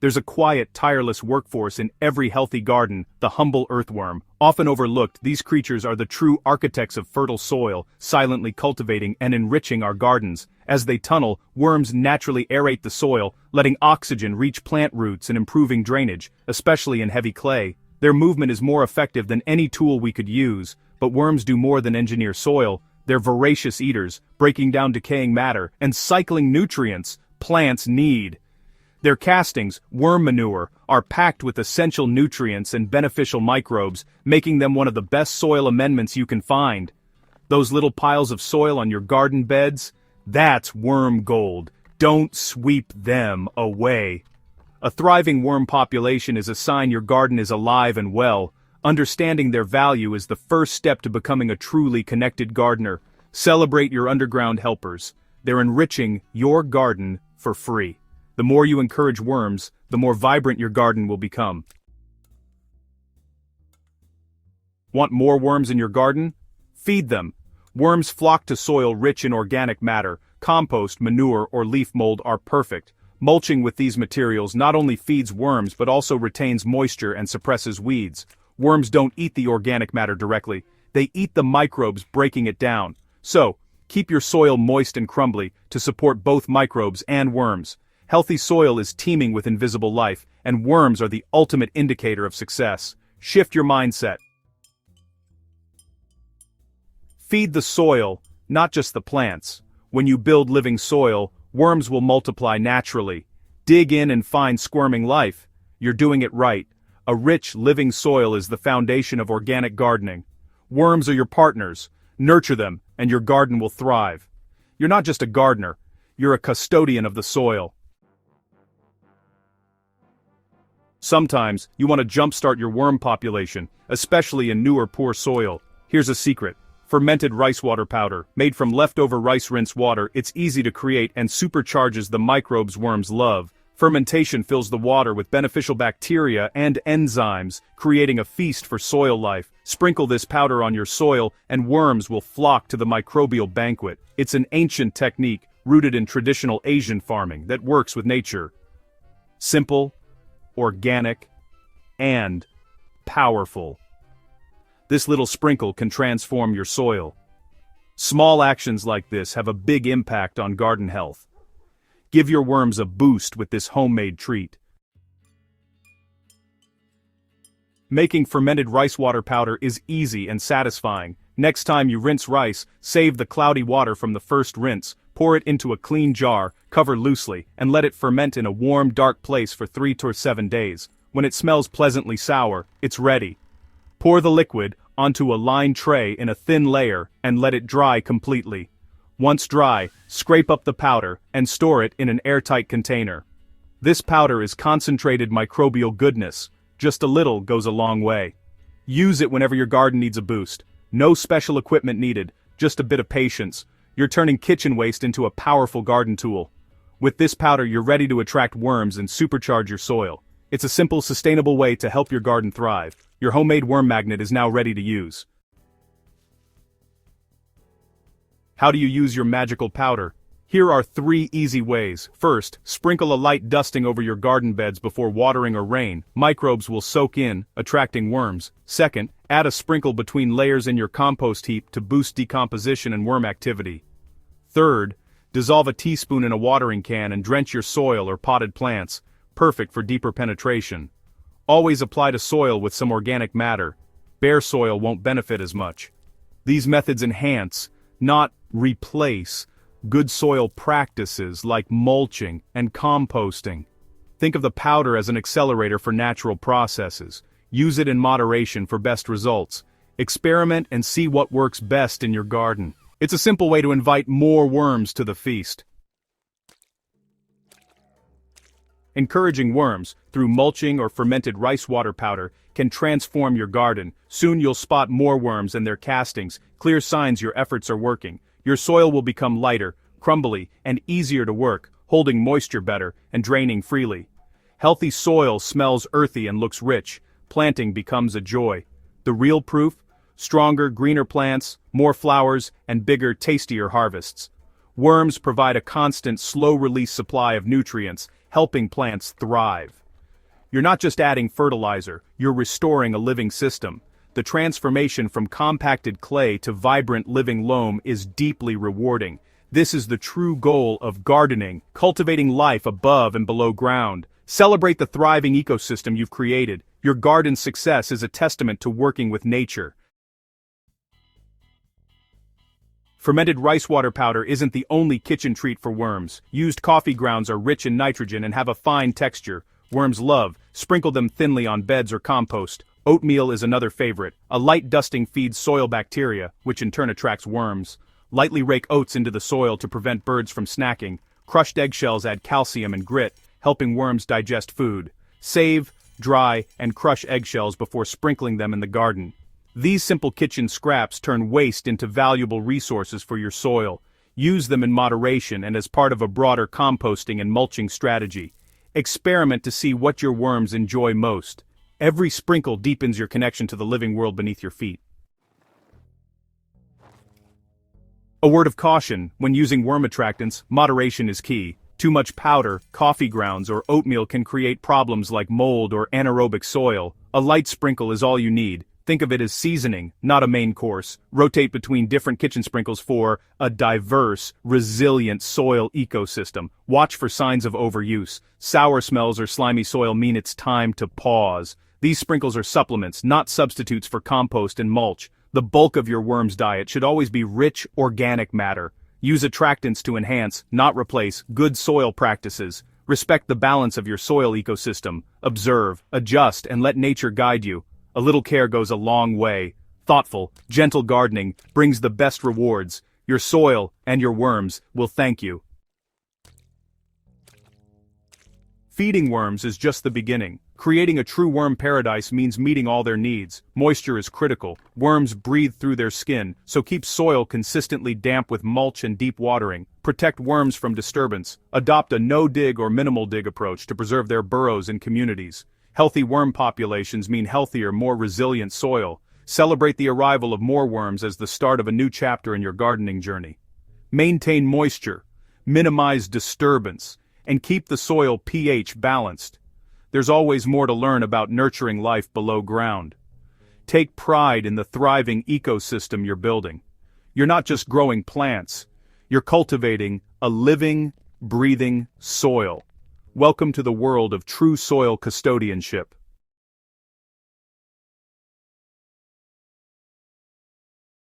There's a quiet, tireless workforce in every healthy garden, the humble earthworm. Often overlooked, these creatures are the true architects of fertile soil, silently cultivating and enriching our gardens. As they tunnel, worms naturally aerate the soil, letting oxygen reach plant roots and improving drainage, especially in heavy clay. Their movement is more effective than any tool we could use, but worms do more than engineer soil. They're voracious eaters, breaking down decaying matter and cycling nutrients plants need. Their castings, worm manure, are packed with essential nutrients and beneficial microbes, making them one of the best soil amendments you can find. Those little piles of soil on your garden beds? That's worm gold. Don't sweep them away. A thriving worm population is a sign your garden is alive and well. Understanding their value is the first step to becoming a truly connected gardener. Celebrate your underground helpers. They're enriching your garden for free. The more you encourage worms, the more vibrant your garden will become. Want more worms in your garden? Feed them. Worms flock to soil rich in organic matter. Compost, manure, or leaf mold are perfect. Mulching with these materials not only feeds worms but also retains moisture and suppresses weeds. Worms don't eat the organic matter directly. They eat the microbes, breaking it down. So, keep your soil moist and crumbly to support both microbes and worms. Healthy soil is teeming with invisible life, and worms are the ultimate indicator of success. Shift your mindset. Feed the soil, not just the plants. When you build living soil, worms will multiply naturally. Dig in and find squirming life. You're doing it right. A rich, living soil is the foundation of organic gardening. Worms are your partners. Nurture them, and your garden will thrive. You're not just a gardener. You're a custodian of the soil. Sometimes, you want to jumpstart your worm population, especially in new or poor soil. Here's a secret. Fermented rice water powder. Made from leftover rice rinse water, it's easy to create and supercharges the microbes worms love. Fermentation fills the water with beneficial bacteria and enzymes, creating a feast for soil life. Sprinkle this powder on your soil, and worms will flock to the microbial banquet. It's an ancient technique, rooted in traditional Asian farming, that works with nature. Simple, organic, and powerful. This little sprinkle can transform your soil. Small actions like this have a big impact on garden health. Give your worms a boost with this homemade treat. Making fermented rice water powder is easy and satisfying. Next time you rinse rice, save the cloudy water from the first rinse, pour it into a clean jar, cover loosely, and let it ferment in a warm, dark place for 3 to 7 days. When it smells pleasantly sour, it's ready. Pour the liquid onto a lined tray in a thin layer and let it dry completely. Once dry, scrape up the powder and store it in an airtight container. This powder is concentrated microbial goodness. Just a little goes a long way. Use it whenever your garden needs a boost. No special equipment needed, just a bit of patience. You're turning kitchen waste into a powerful garden tool. With this powder, you're ready to attract worms and supercharge your soil. It's a simple, sustainable way to help your garden thrive. Your homemade worm magnet is now ready to use. How do you use your magical powder? Here are 3 easy ways. First, sprinkle a light dusting over your garden beds before watering or rain. Microbes will soak in, attracting worms. Second, add a sprinkle between layers in your compost heap to boost decomposition and worm activity. Third, dissolve a teaspoon in a watering can and drench your soil or potted plants, perfect for deeper penetration. Always apply to soil with some organic matter. Bare soil won't benefit as much. These methods enhance, not replace, good soil practices like mulching and composting. Think of the powder as an accelerator for natural processes. Use it in moderation for best results. Experiment and see what works best in your garden. It's a simple way to invite more worms to the feast. Encouraging worms through mulching or fermented rice water powder can transform your garden. Soon you'll spot more worms and their castings, clear signs your efforts are working. Your soil will become lighter, crumbly, and easier to work, holding moisture better and draining freely. Healthy soil smells earthy and looks rich. Planting becomes a joy. The real proof? Stronger, greener plants, more flowers, and bigger, tastier harvests. Worms provide a constant, slow-release supply of nutrients, helping plants thrive. You're not just adding fertilizer, you're restoring a living system. The transformation from compacted clay to vibrant living loam is deeply rewarding. This is the true goal of gardening, cultivating life above and below ground. Celebrate the thriving ecosystem you've created. Your garden's success is a testament to working with nature. Fermented rice water powder isn't the only kitchen treat for worms. Used coffee grounds are rich in nitrogen and have a fine texture. Worms love. Sprinkle them thinly on beds or compost. Oatmeal is another favorite. A light dusting feeds soil bacteria, which in turn attracts worms. Lightly rake oats into the soil to prevent birds from snacking. Crushed eggshells add calcium and grit, helping worms digest food. Save, dry, and crush eggshells before sprinkling them in the garden. These simple kitchen scraps turn waste into valuable resources for your soil. Use them in moderation and as part of a broader composting and mulching strategy. Experiment to see what your worms enjoy most. Every sprinkle deepens your connection to the living world beneath your feet. A word of caution: when using worm attractants, moderation is key. Too much powder, coffee grounds, or oatmeal can create problems like mold or anaerobic soil. A light sprinkle is all you need. Think of it as seasoning, not a main course. Rotate between different kitchen sprinkles for a diverse, resilient soil ecosystem. Watch for signs of overuse. Sour smells or slimy soil mean it's time to pause. These sprinkles are supplements, not substitutes for compost and mulch. The bulk of your worm's diet should always be rich, organic matter. Use attractants to enhance, not replace, good soil practices. Respect the balance of your soil ecosystem. Observe, adjust, and let nature guide you. A little care goes a long way. Thoughtful, gentle gardening brings the best rewards. Your soil and your worms will thank you. Feeding worms is just the beginning. Creating a true worm paradise means meeting all their needs. Moisture is critical. Worms breathe through their skin, so keep soil consistently damp with mulch and deep watering. Protect worms from disturbance. Adopt a no-dig or minimal-dig approach to preserve their burrows and communities. Healthy worm populations mean healthier, more resilient soil. Celebrate the arrival of more worms as the start of a new chapter in your gardening journey. Maintain moisture, minimize disturbance, and keep the soil pH balanced. There's always more to learn about nurturing life below ground. Take pride in the thriving ecosystem you're building. You're not just growing plants, you're cultivating a living, breathing soil. Welcome to the world of true soil custodianship.